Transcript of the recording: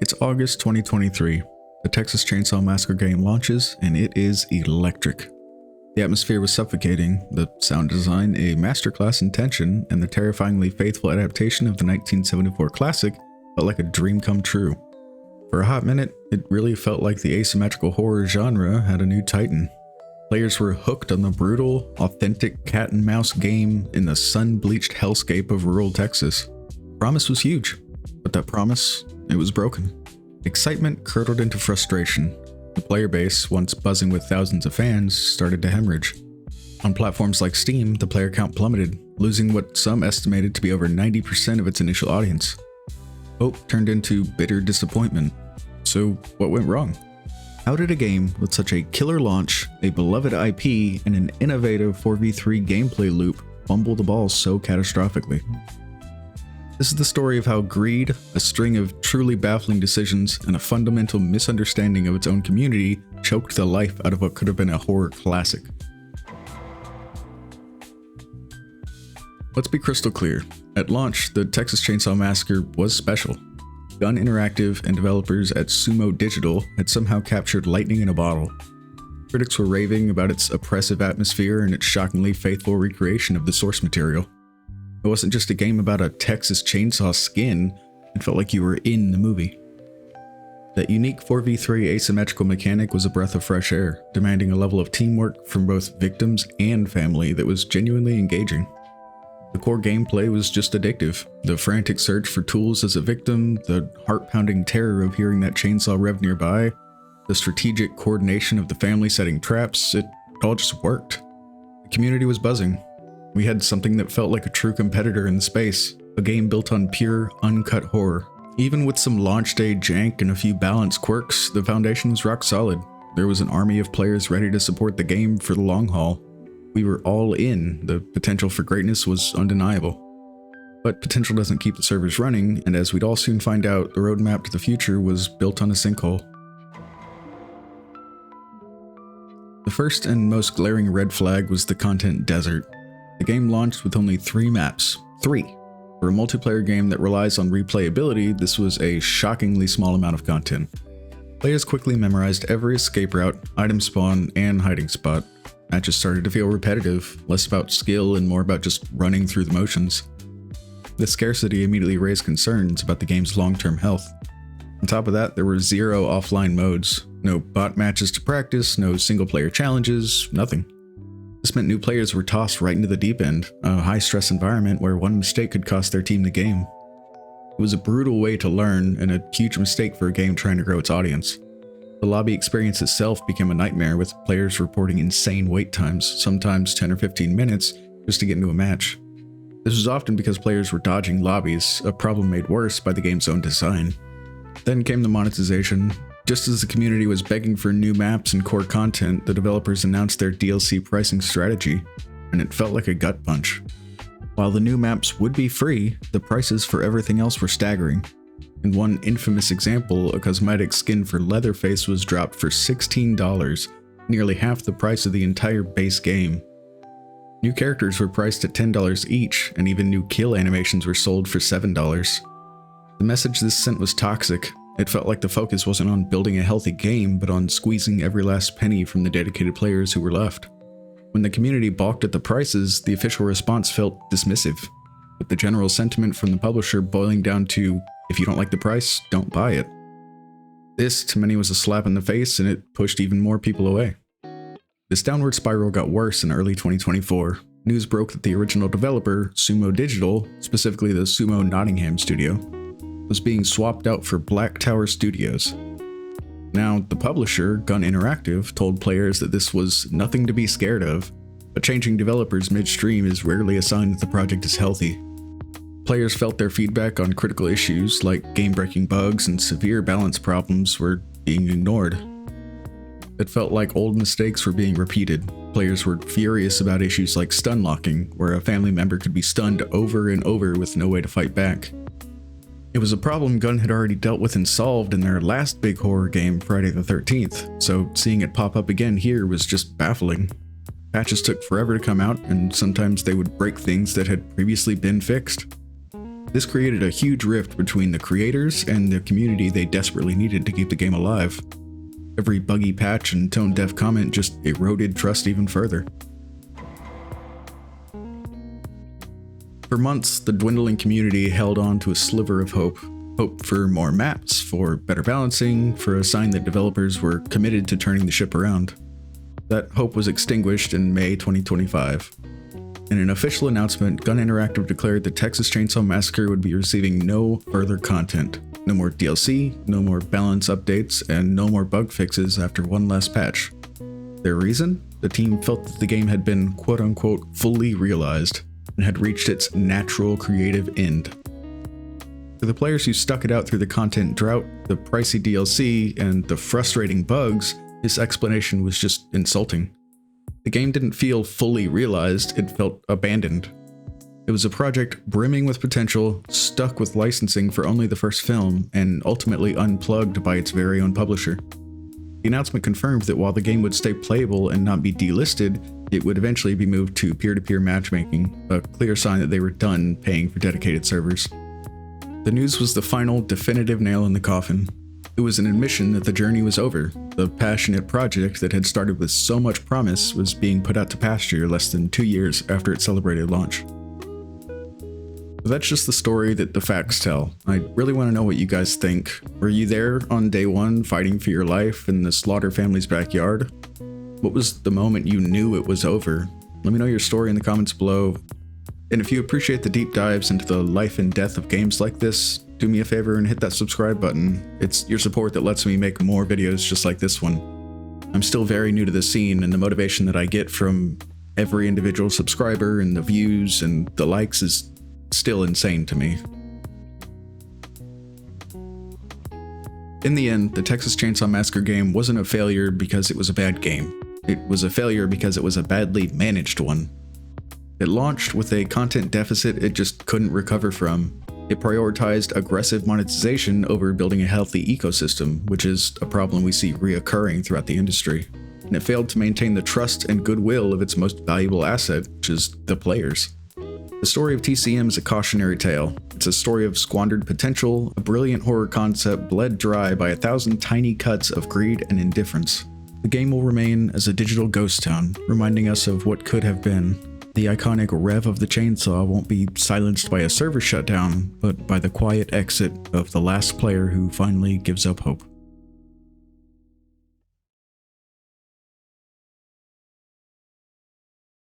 It's August 2023. The Texas Chainsaw Massacre game launches, and it is electric. The atmosphere was suffocating, the sound design a masterclass in tension, and the terrifyingly faithful adaptation of the 1974 classic felt like a dream come true. For a hot minute, it really felt like the asymmetrical horror genre had a new titan. Players were hooked on the brutal, authentic cat-and-mouse game in the sun-bleached hellscape of rural Texas. The promise was huge, but that promise, it was broken. Excitement curdled into frustration. The player base, once buzzing with thousands of fans, started to hemorrhage. On platforms like Steam, the player count plummeted, losing what some estimated to be over 90% of its initial audience. Hope turned into bitter disappointment. So, what went wrong? How did a game with such a killer launch, a beloved IP, and an innovative 4v3 gameplay loop fumble the ball so catastrophically? This is the story of how greed, a string of truly baffling decisions, and a fundamental misunderstanding of its own community choked the life out of what could have been a horror classic. Let's be crystal clear. At launch, the Texas Chainsaw Massacre was special. Gun Interactive and developers at Sumo Digital had somehow captured lightning in a bottle. Critics were raving about its oppressive atmosphere and its shockingly faithful recreation of the source material. It wasn't just a game about a Texas chainsaw skin, it felt like you were in the movie. That unique 4v3 asymmetrical mechanic was a breath of fresh air, demanding a level of teamwork from both victims and family that was genuinely engaging. The core gameplay was just addictive. The frantic search for tools as a victim, the heart-pounding terror of hearing that chainsaw rev nearby, the strategic coordination of the family setting traps, it all just worked. The community was buzzing. We had something that felt like a true competitor in the space, a game built on pure, uncut horror. Even with some launch day jank and a few balance quirks, the foundation was rock solid. There was an army of players ready to support the game for the long haul. We were all in, the potential for greatness was undeniable. But potential doesn't keep the servers running, and as we'd all soon find out, the roadmap to the future was built on a sinkhole. The first and most glaring red flag was the content desert. The game launched with only 3 maps. 3! For a multiplayer game that relies on replayability, this was a shockingly small amount of content. Players quickly memorized every escape route, item spawn, and hiding spot. Matches started to feel repetitive, less about skill and more about just running through the motions. The scarcity immediately raised concerns about the game's long-term health. On top of that, there were 0 offline modes. No bot matches to practice, no single-player challenges, nothing. This meant new players were tossed right into the deep end, a high-stress environment where one mistake could cost their team the game. It was a brutal way to learn, and a huge mistake for a game trying to grow its audience. The lobby experience itself became a nightmare, with players reporting insane wait times, sometimes 10 or 15 minutes, just to get into a match. This was often because players were dodging lobbies, a problem made worse by the game's own design. Then came the monetization. Just as the community was begging for new maps and core content, the developers announced their DLC pricing strategy, and it felt like a gut punch. While the new maps would be free, the prices for everything else were staggering. In one infamous example, a cosmetic skin for Leatherface was dropped for $16, nearly half the price of the entire base game. New characters were priced at $10 each, and even new kill animations were sold for $7. The message this sent was toxic. It felt like the focus wasn't on building a healthy game, but on squeezing every last penny from the dedicated players who were left. When the community balked at the prices, the official response felt dismissive, with the general sentiment from the publisher boiling down to, if you don't like the price, don't buy it. This, to many, was a slap in the face, and it pushed even more people away. This downward spiral got worse in early 2024. News broke that the original developer, Sumo Digital, specifically the Sumo Nottingham studio, was being swapped out for Black Tower Studios. Now, the publisher, Gun Interactive, told players that this was nothing to be scared of, but changing developers midstream is rarely a sign that the project is healthy. Players felt their feedback on critical issues like game-breaking bugs and severe balance problems were being ignored. It felt like old mistakes were being repeated. Players were furious about issues like stun locking, where a family member could be stunned over and over with no way to fight back. It was a problem Gun had already dealt with and solved in their last big horror game, Friday the 13th, so seeing it pop up again here was just baffling. Patches took forever to come out, and sometimes they would break things that had previously been fixed. This created a huge rift between the creators and the community they desperately needed to keep the game alive. Every buggy patch and tone-deaf comment just eroded trust even further. For months, the dwindling community held on to a sliver of hope. Hope for more maps, for better balancing, for a sign that developers were committed to turning the ship around. That hope was extinguished in May 2025. In an official announcement, Gun Interactive declared that Texas Chainsaw Massacre would be receiving no further content. No more DLC, no more balance updates, and no more bug fixes after one last patch. Their reason? The team felt that the game had been quote-unquote fully realized and had reached its natural creative end. For the players who stuck it out through the content drought, the pricey DLC, and the frustrating bugs, this explanation was just insulting. The game didn't feel fully realized, it felt abandoned. It was a project brimming with potential, stuck with licensing for only the first film, and ultimately unplugged by its very own publisher. The announcement confirmed that while the game would stay playable and not be delisted, it would eventually be moved to peer-to-peer matchmaking, a clear sign that they were done paying for dedicated servers. The news was the final, definitive nail in the coffin. It was an admission that the journey was over. The passionate project that had started with so much promise was being put out to pasture less than 2 years after its celebrated launch. But that's just the story that the facts tell. I really want to know what you guys think. Were you there on day one fighting for your life in the Slaughter family's backyard? What was the moment you knew it was over? Let me know your story in the comments below. And if you appreciate the deep dives into the life and death of games like this, do me a favor and hit that subscribe button. It's your support that lets me make more videos just like this one. I'm still very new to the scene, and the motivation that I get from every individual subscriber and the views and the likes is still insane to me. In the end, the Texas Chainsaw Massacre game wasn't a failure because it was a bad game. It was a failure because it was a badly managed one. It launched with a content deficit it just couldn't recover from. It prioritized aggressive monetization over building a healthy ecosystem, which is a problem we see reoccurring throughout the industry. And it failed to maintain the trust and goodwill of its most valuable asset, which is the players. The story of TCM is a cautionary tale. It's a story of squandered potential, a brilliant horror concept bled dry by 1,000 tiny cuts of greed and indifference. The game will remain as a digital ghost town, reminding us of what could have been. The iconic rev of the chainsaw won't be silenced by a server shutdown, but by the quiet exit of the last player who finally gives up hope.